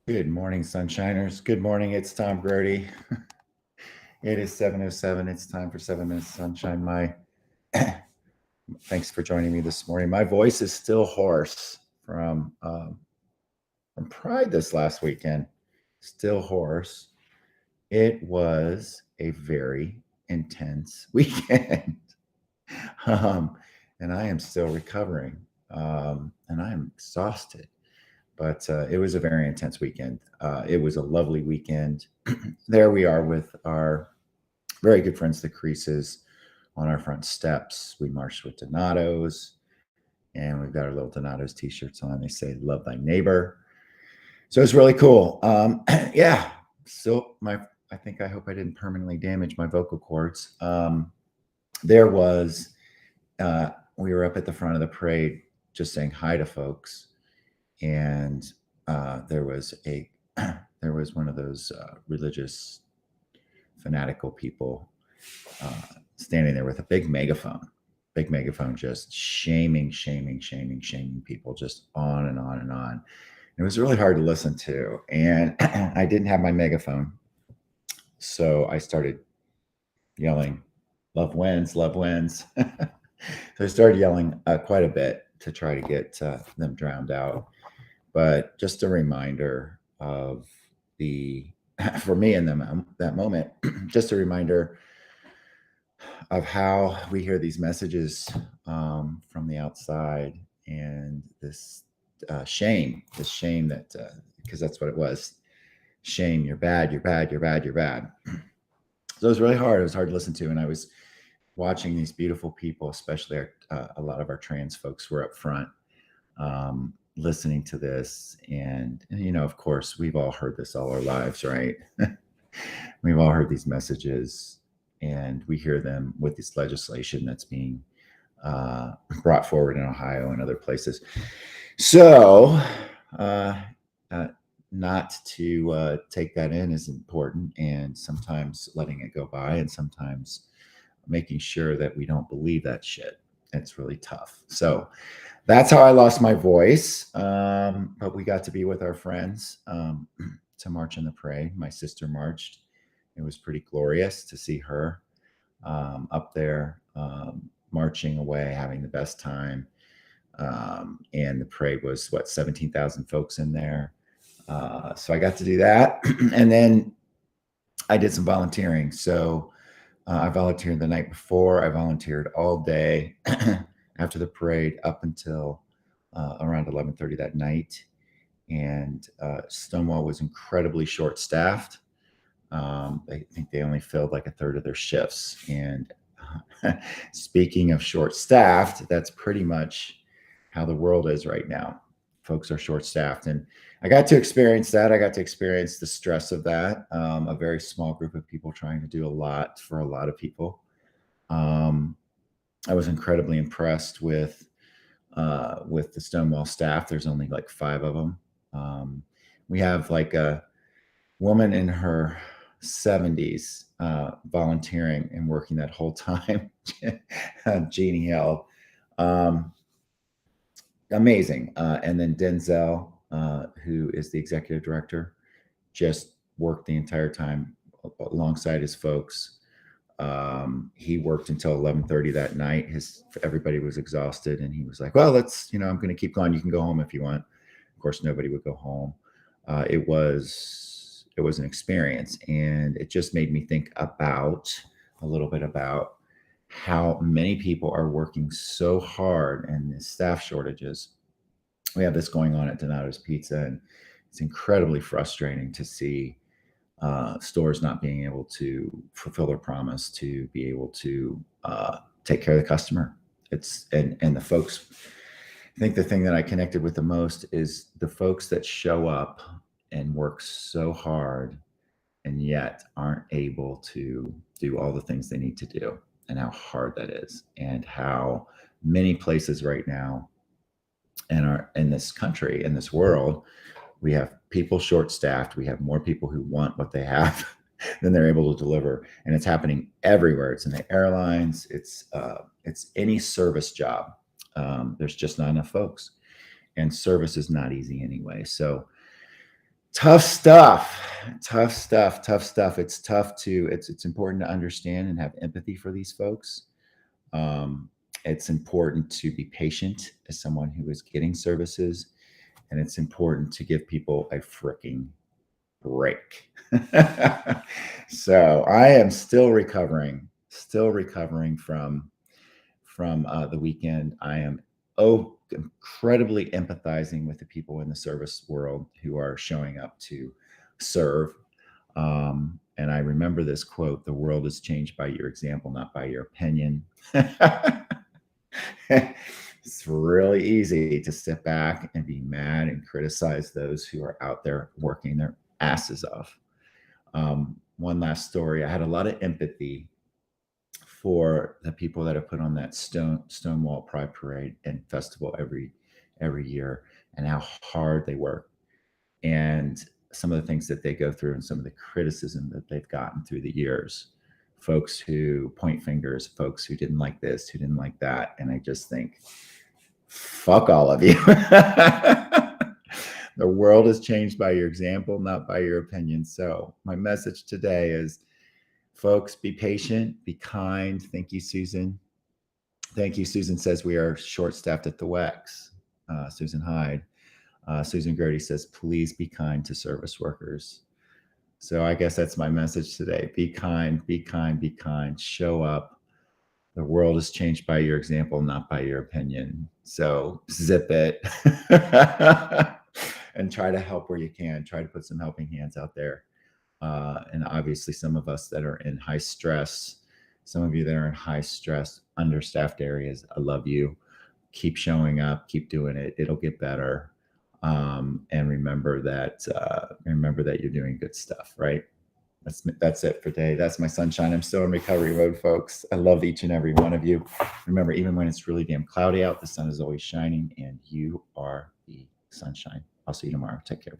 Good morning, Sunshiners. Good morning. It's Tom Grody. It is 7:07. It's time for 7 minutes of sunshine. Thanks for joining me this morning. My voice is still hoarse from Pride this last weekend. Still hoarse. It was a very intense weekend, um, and I am still recovering, and I am exhausted. But it was a very intense weekend. It was a lovely weekend. There we are with our very good friends, the Creases, on our front steps. We marched with Donatos, and we've got our little Donatos t-shirts on. They say "Love thy neighbor," so it's really cool. Yeah. So I hope I didn't permanently damage my vocal cords. There was we were up at the front of the parade just saying hi to folks, and there was a there was one of those religious fanatical people standing there with a big megaphone, just shaming people, just on and on and on. It was really hard to listen to, and I didn't have my megaphone, so I started yelling, "Love wins, love wins." So I started yelling quite a bit to try to get them drowned out. But just a reminder of the for me in that moment, just a reminder of how we hear these messages from the outside, and this shame that because that's what it was, shame. You're bad, you're bad, you're bad, you're bad. So it was really hard. It was hard to listen to, and I was watching these beautiful people, especially a lot of our trans folks were up front, listening to this, and of course, we've all heard this all our lives, right? We've all heard these messages, and we hear them with this legislation that's being uh, brought forward in Ohio and other places. So, uh, uh, not to take that in is important, and sometimes letting it go by, and sometimes making sure that we don't believe that shit. It's really tough. So, that's how I lost my voice. But we got to be with our friends to march in the parade. My sister marched. It was pretty glorious to see her up there marching away, having the best time. And the parade was 17,000 folks in there. So I got to do that. And then I did some volunteering. So I volunteered the night before. I volunteered all day after the parade up until around 11:30 that night. And Stonewall was incredibly short-staffed. I think they only filled like a third of their shifts. And speaking of short-staffed, that's pretty much how the world is right now. Folks are short-staffed, and I got to experience that. I got to experience the stress of that. A very small group of people trying to do a lot for a lot of people. Um, I was incredibly impressed with the Stonewall staff. There's only like 5 of them. We have like a woman in her 70s volunteering and working that whole time. Jeannie Hill. Um, Amazing. And then Denzel, who is the executive director, just worked the entire time alongside his folks. He worked until 11:30 that night. Everybody was exhausted, and he was like, "Well, I'm going to keep going. You can go home if you want." Of course, nobody would go home. It was an experience, and it just made me think about a little bit about how many people are working so hard, and the staff shortages. We have this going on at Donato's Pizza, and it's incredibly frustrating to see stores not being able to fulfill their promise to be able to take care of the customer. And the folks. I think the thing that I connected with the most is the folks that show up and work so hard and yet aren't able to do all the things they need to do, and how hard that is, and how many places right now in this country, in this world, we have people short staffed. We have more people who want what they have than they're able to deliver, and it's happening everywhere. It's in the airlines. It's any service job. There's just not enough folks, and service is not easy anyway. So Tough stuff. Tough stuff. Tough stuff. It's tough to. It's important to understand and have empathy for these folks. Um, it's important to be patient as someone who is getting services, and it's important to give people a freaking break. So I am still recovering from the weekend. I am incredibly empathizing with the people in the service world who are showing up to serve. And I remember this quote: "The world is changed by your example, not by your opinion." It's really easy to sit back and be mad and criticize those who are out there working their asses off. One last story: I had a lot of empathy for the people that have put on that Stonewall Pride Parade and festival every year, and how hard they work, and some of the things that they go through, and some of the criticism that they've gotten through the years. Folks who point fingers, folks who didn't like this, who didn't like that, and I just think, fuck all of you. The world is changed by your example, not by your opinion. So my message today is, folks, be patient, be kind. Thank you, Susan. Thank you. Susan says we are short-staffed at the WEX. Susan Hyde. Susan Gertie says, please be kind to service workers. So I guess that's my message today. Be kind, be kind, be kind. Show up. The world is changed by your example, not by your opinion. So zip it and try to help where you can. Try to put some helping hands out there. And obviously some of us that are in high stress, some of you that are in high stress, understaffed areas, I love you. Keep showing up, keep doing it. It'll get better. And remember that you're doing good stuff, right? That's it for today. That's my sunshine. I'm still in recovery mode, folks. I love each and every one of you. Remember, even when it's really damn cloudy out, the sun is always shining, and you are the sunshine. I'll see you tomorrow. Take care. Bye.